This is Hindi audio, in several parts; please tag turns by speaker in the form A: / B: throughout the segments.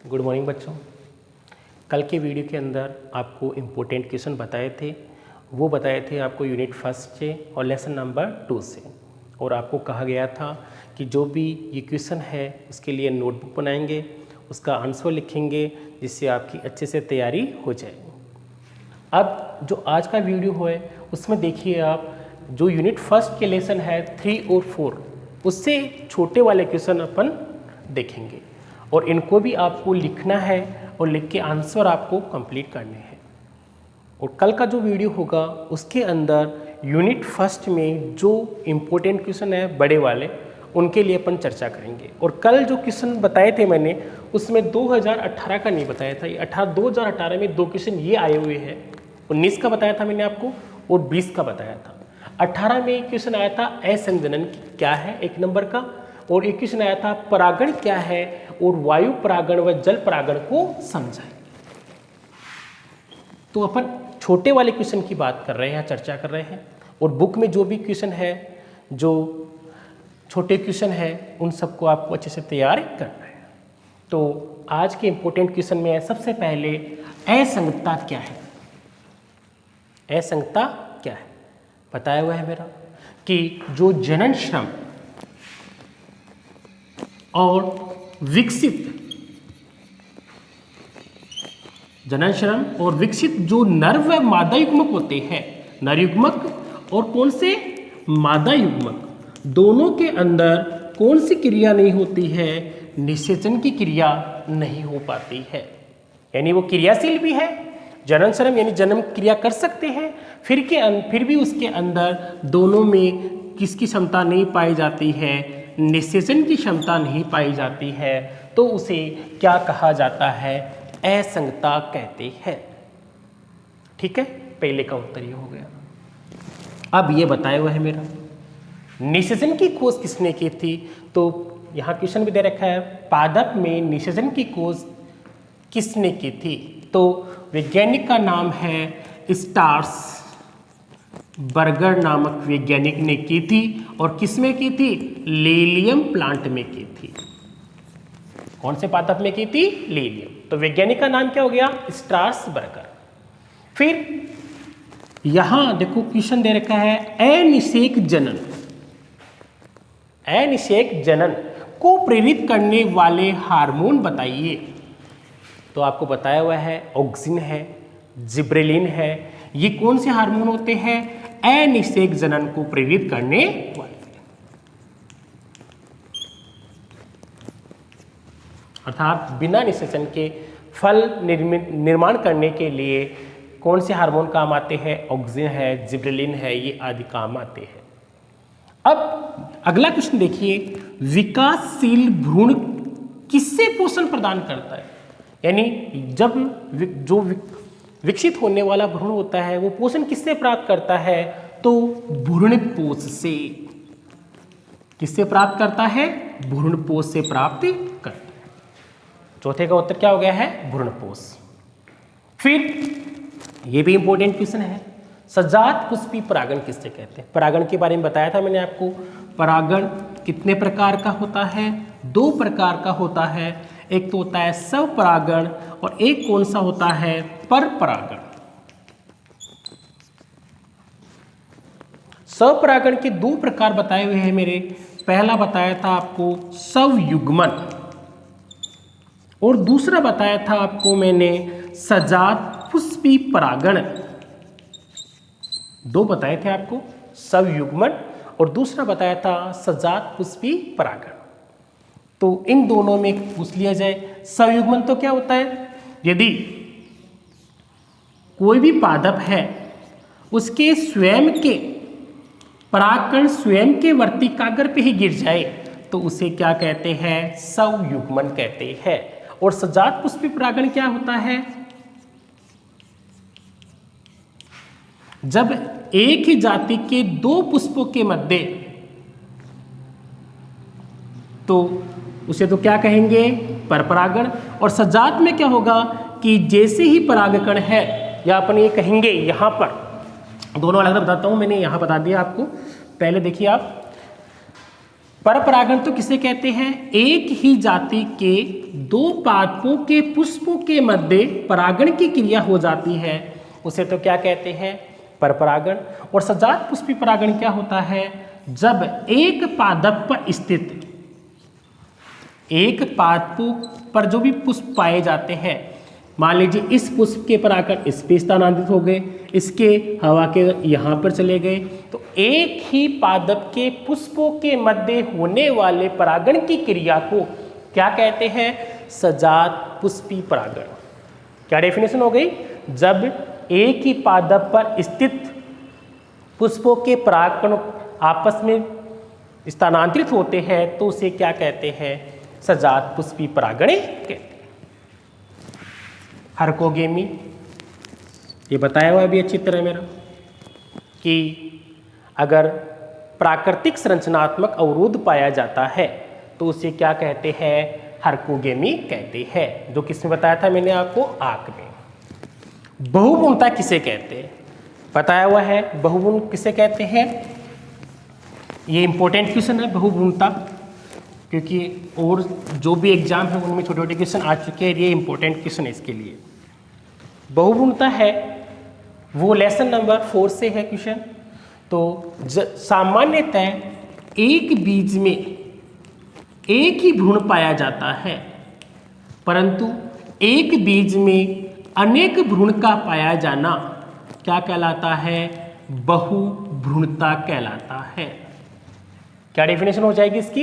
A: गुड मॉर्निंग बच्चों। कल के वीडियो के अंदर आपको इम्पोर्टेंट क्वेश्चन बताए थे, वो बताए थे आपको यूनिट फर्स्ट से और लेसन नंबर 2 से। और आपको कहा गया था कि जो भी ये क्वेश्चन है उसके लिए नोटबुक बनाएंगे, उसका आंसर लिखेंगे, जिससे आपकी अच्छे से तैयारी हो जाए। अब जो आज का वीडियो है उसमें देखिए आप, जो यूनिट फर्स्ट के लेसन है 3 और 4, उससे छोटे वाले क्वेश्चन अपन देखेंगे और इनको भी आपको लिखना है और लिख के आंसर आपको कंप्लीट करने हैं। और कल का जो वीडियो होगा उसके अंदर यूनिट फर्स्ट में जो इम्पोर्टेंट क्वेश्चन है बड़े वाले, उनके लिए अपन चर्चा करेंगे। और कल जो क्वेश्चन बताए थे मैंने, उसमें 2018 का नहीं बताया था। ये 2018 में 2 क्वेश्चन ये आए हुए हैं। 19 का बताया था मैंने आपको और 20 का बताया था। 18 में क्वेश्चन आया था असंजनन क्या है 1 नंबर का, और एक क्वेश्चन आया था परागण क्या है और वायु परागण व जल परागण को समझाएं। तो अपन छोटे वाले क्वेश्चन की बात कर रहे हैं, चर्चा कर रहे हैं। और बुक में जो भी क्वेश्चन है, जो छोटे क्वेश्चन है, उन सबको आपको अच्छे से तैयार करना है। तो आज के इंपॉर्टेंट क्वेश्चन में सबसे पहले असंगतता क्या है। असंगतता क्या है बताया हुआ है मेरा कि जो जनन श्रम और जनन श्रम और विकसित जो नर व मादा युग्मक होते हैं, नर युग्मक और कौन से मादा युग्मक, दोनों के अंदर कौन सी क्रिया नहीं होती है, निषेचन की क्रिया नहीं हो पाती है। यानी वो क्रियाशील भी है, जनन श्रम यानी जन्म क्रिया कर सकते हैं, फिर भी उसके अंदर दोनों में किसकी क्षमता नहीं पाई जाती है, निषेचन की क्षमता नहीं पाई जाती है। तो उसे क्या कहा जाता है, असंगतता कहते हैं। ठीक है, पहले का उत्तर ये हो गया। अब ये बताया हुआ है मेरा निषेचन की खोज किसने की थी। तो यहाँ क्वेश्चन भी दे रखा है, पादप में निषेचन की खोज किसने की थी। तो वैज्ञानिक का नाम है स्टार्स बर्गर नामक वैज्ञानिक ने की थी। और किसमें की थी, लीलियम प्लांट में की थी। कौन से पादप में की थी, लीलियम। तो वैज्ञानिक का नाम क्या हो गया, स्टार्स बर्गर। फिर यहां देखो क्वेश्चन दे रखा है अनिषेक जनन, अनिषेक जनन को प्रेरित करने वाले हार्मोन बताइए। तो आपको बताया हुआ है ऑक्सिन है, जिब्रेलिन है। ये कौन से हार्मोन होते हैं, अनिषेक जनन को प्रेरित करने वाले। अर्थात बिना निषेचन के फल निर्माण करने के लिए कौन से हार्मोन काम आते हैं, ऑक्सिन है, जिब्रेलिन है, ये आदि काम आते हैं। अब अगला क्वेश्चन देखिए, विकासशील भ्रूण किससे पोषण प्रदान करता है। यानी जब जो विकसित होने वाला भ्रूण होता है वो पोषण किससे प्राप्त करता है, तो भ्रूणपोष से। किससे प्राप्त करता है, भ्रूणपोष से प्राप्त करता है। चौथे का उत्तर क्या हो गया है, भ्रूणपोष। फिर ये भी इंपॉर्टेंट क्वेश्चन है, सजात पुष्पी परागण किससे कहते हैं। परागण के बारे में बताया था मैंने आपको। परागण कितने प्रकार का होता है, 2 प्रकार का होता है। एक तो होता है स्वपरागण और एक कौन सा होता है, परपरागण। स्वपरागण के 2 प्रकार बताए हुए हैं मेरे। पहला बताया था आपको स्वयुग्मन और दूसरा बताया था आपको मैंने सजात पुष्पी परागण। 2 बताए थे आपको, स्वयुग्मन और दूसरा बताया था सजात पुष्पी परागण। तो इन दोनों में पूछ लिया जाए, स्वयुग्मन तो क्या होता है, यदि कोई भी पादप है उसके स्वयं के परागकण स्वयं के वर्तिकाग्र पे ही गिर जाए तो उसे क्या कहते हैं, स्वयुग्मन कहते हैं। और सजात पुष्पी परागण क्या होता है, जब एक ही जाति के 2 पुष्पों के मध्य, तो उसे तो क्या कहेंगे, परपरागण। और सजात में क्या होगा कि जैसे ही परागकण है, या अपन ये कहेंगे यहां पर, दोनों अलग अलग बताता हूं, मैंने यहां बता दिया आपको। पहले देखिए आप, परपरागण तो किसे कहते हैं? एक ही जाति के दो पादपों के पुष्पों के मध्य परागण की क्रिया हो जाती है, उसे तो क्या कहते हैं? परपरागण। और सजात पुष्पी परागण क्या होता है? जब एक पादप पर स्थित एक पादपों पर जो भी पुष्प पाए जाते हैं, मान लीजिए इस पुष्प के परागण इस पे स्थानांतरित हो गए, इसके हवा के यहाँ पर चले गए, तो एक ही पादप के पुष्पों के मध्य होने वाले परागण की क्रिया को क्या कहते हैं? सजात पुष्पी परागण। क्या डेफिनेशन हो गई? जब एक ही पादप पर स्थित पुष्पों के परागण आपस में स्थानांतरित होते हैं तो उसे क्या कहते हैं? सजात पुष्पी परागण कहते हैं। हरकोगेमी, ये बताया हुआ अभी अच्छी तरह मेरा कि अगर प्राकृतिक संरचनात्मक अवरोध पाया जाता है तो उसे क्या कहते हैं? हरकोगेमी कहते हैं। जो किसमें बताया था मैंने आपको? आंख में। बहुगुणता किसे कहते हैं? बताया हुआ है। बहुगुण किसे कहते हैं? ये इंपॉर्टेंट क्वेश्चन है बहुगुणता, क्योंकि और जो भी एग्जाम है उनमें छोटे छोटे क्वेश्चन आ चुके हैं, ये इंपॉर्टेंट क्वेश्चन है इसके लिए। बहुगुणता है वो लेसन नंबर 4 से है क्वेश्चन। तो सामान्यतः एक बीज में एक ही भ्रूण पाया जाता है, परंतु एक बीज में अनेक भ्रूण का पाया जाना क्या कहलाता है? बहुभ्रूणता कहलाता है। क्या डेफिनेशन हो जाएगी इसकी?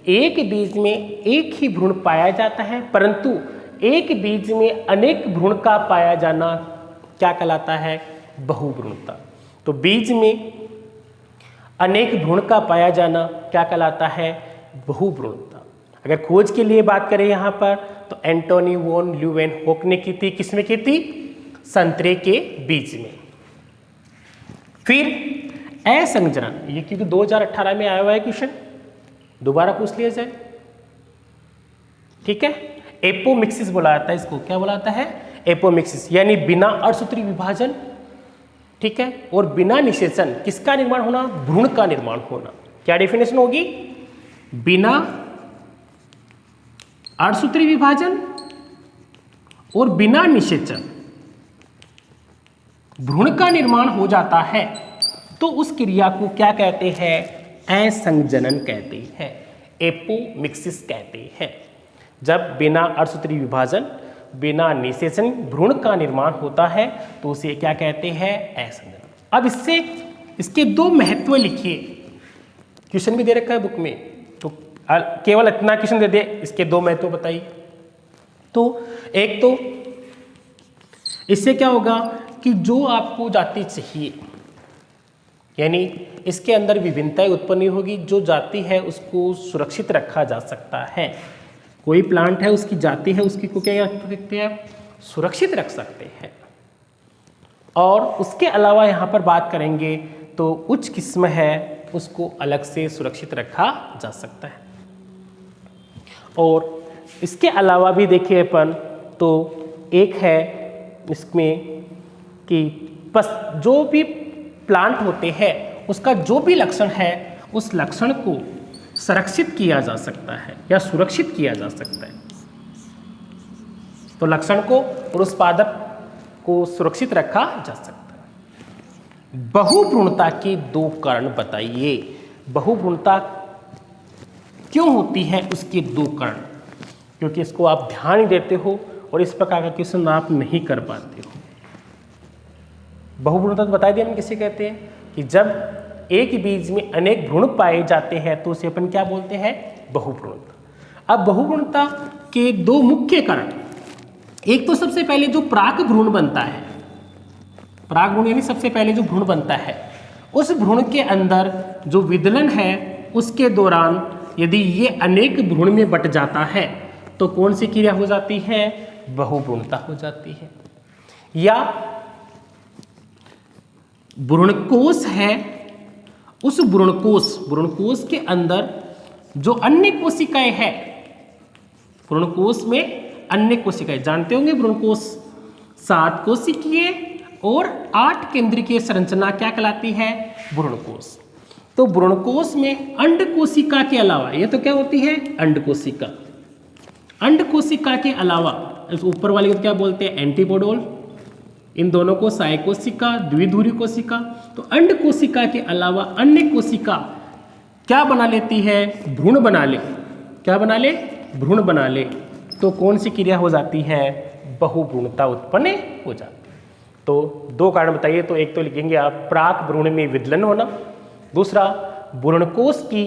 A: एक बीज में एक ही भ्रूण पाया जाता है, परंतु एक बीज में अनेक भ्रूण का पाया जाना क्या कहलाता है? बहुभ्रूणता। तो बीज में अनेक भ्रूण का पाया जाना क्या कहलाता है? बहुभ्रूणता। अगर खोज के लिए बात करें यहाँ पर तो एंटोनी वॉन ल्यूवेनहोक ने की थी। किसमें की थी? संतरे के बीज में। फिर असंजनन, ये क्योंकि 2018 में आया हुआ है क्वेश्चन, दोबारा पूछ लिया जाए, ठीक है। एपोमिक्सिस बोला जाता है इसको। क्या बोला जाता है? एपोमिक्सिस, यानी बिना अर्धसूत्री विभाजन, ठीक है, और बिना निषेचन किसका निर्माण होना? भ्रूण का निर्माण होना। क्या डेफिनेशन होगी? बिना अर्धसूत्री विभाजन और बिना निषेचन भ्रूण का निर्माण हो जाता है तो उस क्रिया को क्या कहते हैं? असंजनन कहते हैं, एपोमिक्सिस कहते हैं। जब बिना अर्धसूत्री विभाजन बिना निषेचन भ्रूण का निर्माण होता है तो उसे क्या कहते हैं? असंजनन। अब इससे इसके दो महत्व लिखिए। क्वेश्चन भी दे रखा है बुक में, तो केवल इतना क्वेश्चन दे दे, इसके दो महत्व बताइए। तो एक तो इससे क्या होगा कि जो आपको जाति चाहिए, यानी इसके अंदर विभिन्नताएं उत्पन्न होगी, जो जाति है उसको सुरक्षित रखा जा सकता है। कोई प्लांट है उसकी जाति है, उसकी को क्या कर सकते हैं? सुरक्षित रख सकते हैं। और उसके अलावा यहाँ पर बात करेंगे तो उच्च किस्म है उसको अलग से सुरक्षित रखा जा सकता है। और इसके अलावा भी देखिए अपन तो एक है इसमें कि जो भी प्लांट होते हैं उसका जो भी लक्षण है उस लक्षण को संरक्षित किया जा सकता है या सुरक्षित किया जा सकता है। तो लक्षण को और उस पादप को सुरक्षित रखा जा सकता है। बहुभ्रूणता के दो कारण बताइए। बहुभ्रूणता क्यों होती है उसके दो कारण, क्योंकि इसको आप ध्यान नहीं देते हो और इस प्रकार का क्वेश्चन आप नहीं कर पाते हो। बहुभ्रूणता तो बता दिया हम किसे कहते हैं कि जब एक बीज में अनेक भ्रूण पाए जाते हैं तो उसे अपन क्या बोलते हैं? बहुभ्रूणता। अब बहुभ्रूणता के दो मुख्य कारण, एक तो सबसे पहले जो प्राक भ्रूण बनता है, प्राक भ्रूण यानी सबसे पहले जो भ्रूण बनता है, उस भ्रूण के अंदर जो विदलन है उसके दौरान यदि ये अनेक भ्रूण में बट जाता है तो कौन सी क्रिया हो जाती है? बहुभ्रूणता हो जाती है। या भ्रूणकोश है, उस भ्रूणकोश के अंदर जो अन्य कोशिकाएं हैं, भ्रूणकोश में अन्य कोशिकाएं जानते होंगे, भ्रूणकोश 7 कोशिकीय और 8 केंद्रीय संरचना क्या कहलाती है? भ्रूणकोश। तो भ्रूणकोश में अंड कोशिका के अलावा, ये तो क्या होती है अंड कोशिका, अंड कोशिका के अलावा इस ऊपर वाले को क्या बोलते हैं एंटीपोडोल, इन दोनों को साय कोशिका, द्विध्रुवी कोशिका। तो अंड कोशिका के अलावा अन्य कोशिका क्या बना लेती है, भ्रूण बना ले, क्या बना ले, भ्रूण बना ले। तो कौन सी क्रिया हो जाती है, बहुभ्रूणता उत्पन्न हो जाती है। तो दो कारण बताइए, तो एक तो लिखेंगे आप प्राक भ्रूण में विदलन होना, दूसरा भ्रूणकोश की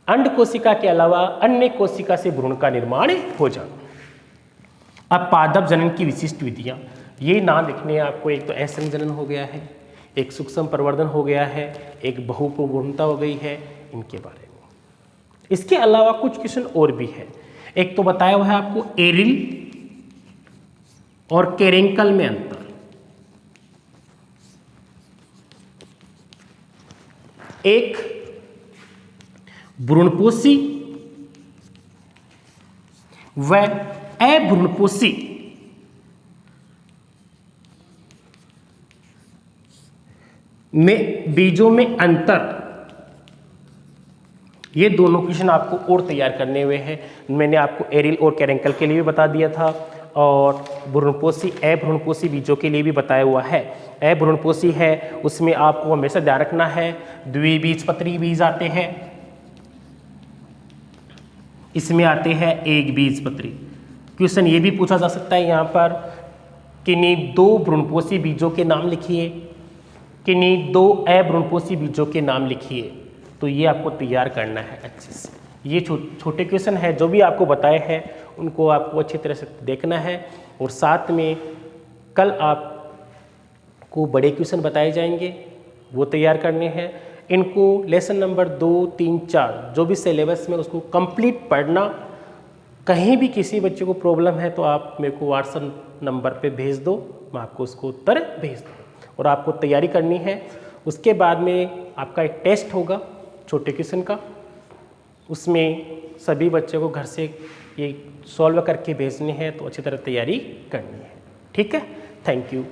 A: अंड कोशिका के अलावा अन्य कोशिका से भ्रूण का निर्माण हो जाना। अब पादप जनन की विशिष्ट विधियां, ये नाम लिखने आपको, एक तो असंग जनन हो गया है, एक सूक्ष्म प्रवर्धन हो गया है, एक बहुभ्रूणता हो गई है, इनके बारे में। इसके अलावा कुछ क्वेश्चन और भी है। एक तो बताया हुआ है आपको एरिल और कैरेंकल में अंतर, एक भ्रूणपोषी व अभ्रूणपोषी में बीजों में अंतर, ये दोनों क्वेश्चन आपको और तैयार करने हुए हैं। मैंने आपको एरिल और कैरेंकल के लिए भी बता दिया था और भ्रूणपोषी अभ्रूणपोषी बीजों के लिए भी बताया हुआ है। अभ्रूणपोषी है उसमें आपको हमेशा ध्यान रखना है द्विबीजपत्री बीज आते हैं, इसमें आते हैं एक बीजपत्री। क्वेश्चन ये भी पूछा जा सकता है यहाँ पर किन्हीं दो भ्रूणपोषी बीजों के नाम लिखिए, किन्हीं दो अभ्रूणपोषी बीजों के नाम लिखिए। तो ये आपको तैयार करना है अच्छे से। ये छोटे क्वेश्चन है, जो भी आपको बताए हैं उनको आपको अच्छी तरह से देखना है। और साथ में कल आपको बड़े क्वेश्चन बताए जाएंगे, वो तैयार करने हैं। इनको लेसन नंबर 2, 3, 4 जो भी सिलेबस में उसको कंप्लीट पढ़ना। कहीं भी किसी बच्चे को प्रॉब्लम है तो आप मेरे को व्हाट्सएप नंबर पे भेज दो, मैं आपको उसको उत्तर भेज दूँ। और आपको तैयारी करनी है। उसके बाद में आपका एक टेस्ट होगा छोटे क्वेश्चन का, उसमें सभी बच्चों को घर से ये सॉल्व करके भेजने हैं, तो अच्छी तरह तैयारी करनी है। ठीक है, थैंक यू।